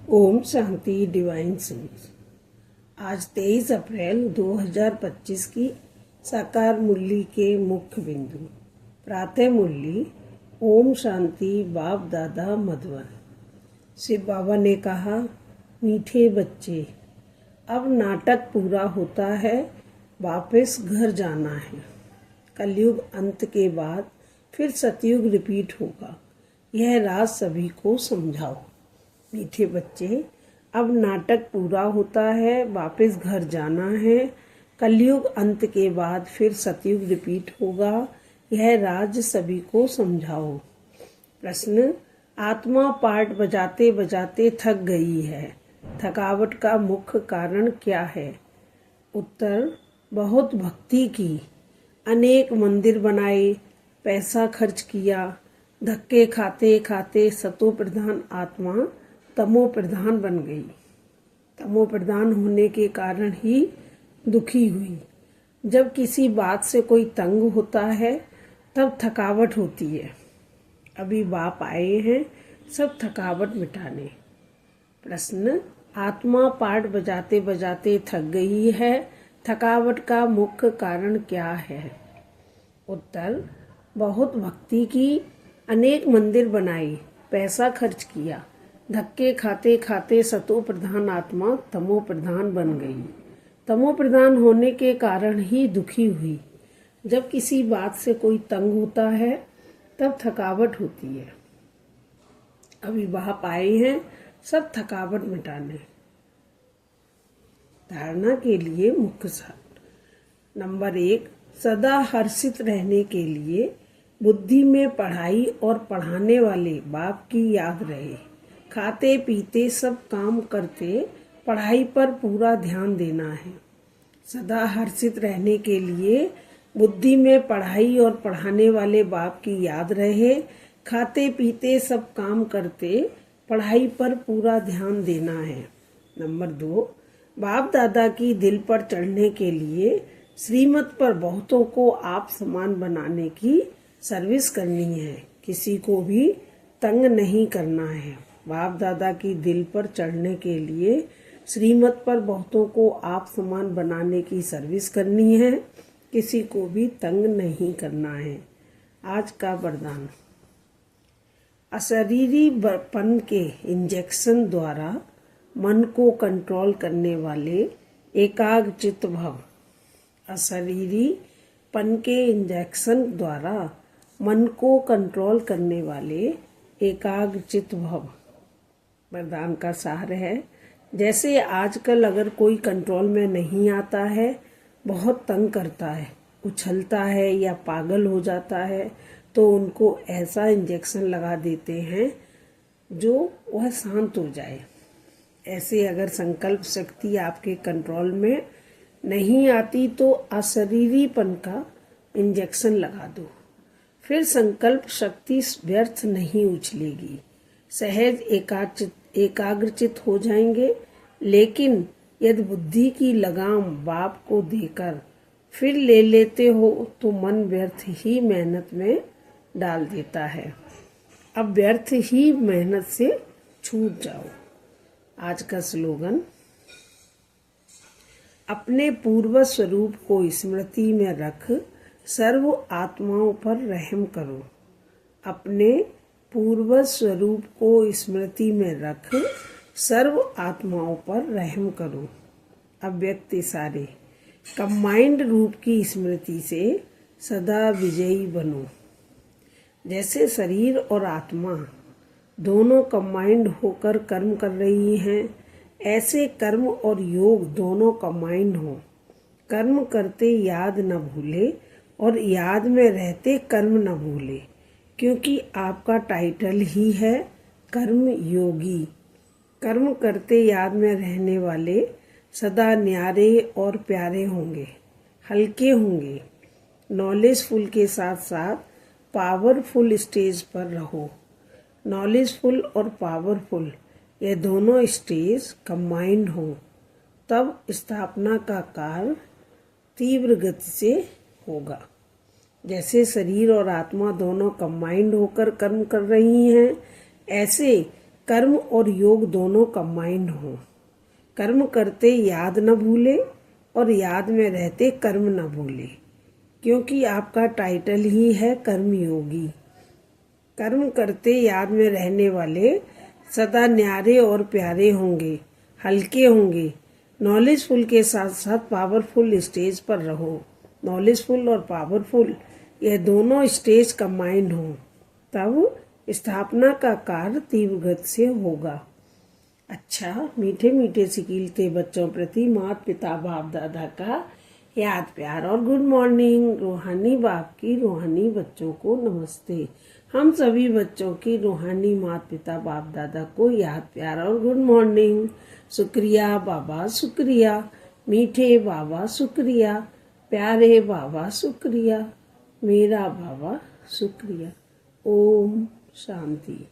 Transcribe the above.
Om Shanti divine souls. आज 23 अप्रैल 2025 की साकार मुरली के मुख्य बिंदु। प्रातः मुरली ओम शांति बाप दादा मधुबन। शिव बाबा ने कहा, मीठे बच्चे, अब नाटक पूरा होता है, वापस घर जाना है। कलयुग अंत के बाद फिर सतयुग रिपीट होगा। यह राज सभी को समझाओ। मीठे बच्चे, अब नाटक पूरा होता है, वापस घर जाना है। कलयुग अंत के बाद फिर सतयुग रिपीट होगा। यह राज सभी को समझाओ। प्रश्न, आत्मा पार्ट बजाते बजाते थक गई है। थकावट का मुख्य कारण क्या है? उत्तर, बहुत भक्ति की, अनेक मंदिर बनाए, पैसा खर्च किया, धक्के खाते खाते सतो प्रधान आत्मा तमो प्रधान बन गई। तमो प्रधान होने के कारण ही दुखी हुई। जब किसी बात से कोई तंग होता है तब थकावट होती है। अभी बाप आए हैं सब थकावट मिटाने। प्रश्न, आत्मा पार्ट बजाते बजाते थक गई है, थकावट का मुख्य कारण क्या है? उत्तर, बहुत भक्ति की, अनेक मंदिर बनाए, पैसा खर्च किया, धक्के खाते खाते सतो प्रधान आत्मा तमो प्रधान बन गई। तमो प्रधान होने के कारण ही दुखी हुई। जब किसी बात से कोई तंग होता है तब थकावट होती है। अभी बाप आए हैं सब थकावट मिटाने। धारणा के लिए मुख्य सार। नंबर 1, सदा हर्षित रहने के लिए बुद्धि में पढ़ाई और पढ़ाने वाले बाप की याद रहे। खाते पीते सब काम करते पढ़ाई पर पूरा ध्यान देना है। सदा हर्षित रहने के लिए बुद्धि में पढ़ाई और पढ़ाने वाले बाप की याद रहे। खाते पीते सब काम करते पढ़ाई पर पूरा ध्यान देना है। नंबर 2, बाप दादा की दिल पर चढ़ने के लिए श्रीमत पर बहुतों को आप समान बनाने की सर्विस करनी है। किसी को भी तंग नहीं करना है। बाप दादा की दिल पर चढ़ने के लिए श्रीमत पर बहुतों को आप समान बनाने की सर्विस करनी है। किसी को भी तंग नहीं करना है। आज का वरदान, अशरीरी पन के इंजेक्शन द्वारा मन को कंट्रोल करने वाले एकाग्रचित्त भव। अशरीरी पन के इंजेक्शन द्वारा मन को कंट्रोल करने वाले एकाग्रचित्त भव। वरदान का सार है, जैसे आजकल अगर कोई कंट्रोल में नहीं आता है, बहुत तंग करता है, उछलता है या पागल हो जाता है, तो उनको ऐसा इंजेक्शन लगा देते हैं जो वह शांत हो जाए। ऐसे अगर संकल्प शक्ति आपके कंट्रोल में नहीं आती तो अशरीरीपन का इंजेक्शन लगा दो। फिर संकल्प शक्ति व्यर्थ नहीं उछलेगी, सहज एकाग्रचित हो जाएंगे। लेकिन यदि बुद्धि की लगाम बाप को देकर फिर ले लेते हो तो मन व्यर्थ ही मेहनत में डाल देता है। अब व्यर्थ ही मेहनत से छूट जाओ। आज का स्लोगन, अपने पूर्व स्वरूप को स्मृति में रख सर्व आत्माओं पर रहम करो। अपने पूर्व स्वरूप को स्मृति में रख सर्व आत्माओं पर रहम करो। अव्यक्त इशारे, कंबाइंड रूप की स्मृति से सदा विजयी बनो। जैसे शरीर और आत्मा दोनों कंबाइंड होकर कर्म कर रही हैं, ऐसे कर्म और योग दोनों कंबाइंड हो। कर्म करते याद न भूले और याद में रहते कर्म न भूले, क्योंकि आपका टाइटल ही है कर्म योगी। कर्म करते याद में रहने वाले सदा न्यारे और प्यारे होंगे, हल्के होंगे। नॉलेजफुल के साथ साथ पावरफुल स्टेज पर रहो। नॉलेजफुल और पावरफुल ये दोनों स्टेज कंबाइंड हो, तब स्थापना का कार्य तीव्र गति से होगा। जैसे शरीर और आत्मा दोनों कंबाइंड होकर कर्म कर रही हैं, ऐसे कर्म और योग दोनों कंबाइंड हो। कर्म करते याद न भूले और याद में रहते कर्म न भूले, क्योंकि आपका टाइटल ही है कर्मयोगी। कर्म करते याद में रहने वाले सदा न्यारे और प्यारे होंगे, हल्के होंगे। नॉलेजफुल के साथ साथ पावरफुल स्टेज पर रहो। नॉलेजफुल और पावरफुल ये दोनों स्टेज कंबाइंड हो, तब स्थापना का कार्य तीव्र गति से होगा। अच्छा, मीठे मीठे सिकीलते बच्चों प्रति माता पिता बाप दादा का याद प्यार और गुड मॉर्निंग। रूहानी बाप की रूहानी बच्चों को नमस्ते। हम सभी बच्चों की रूहानी माता पिता बाप दादा को याद प्यार और गुड मॉर्निंग। शुक्रिया बाबा, शुक्रिया मीठे बाबा, शुक्रिया प्यारे बाबा, शुक्रिया मेरा बाबा, शुक्रिया। ओम शांति।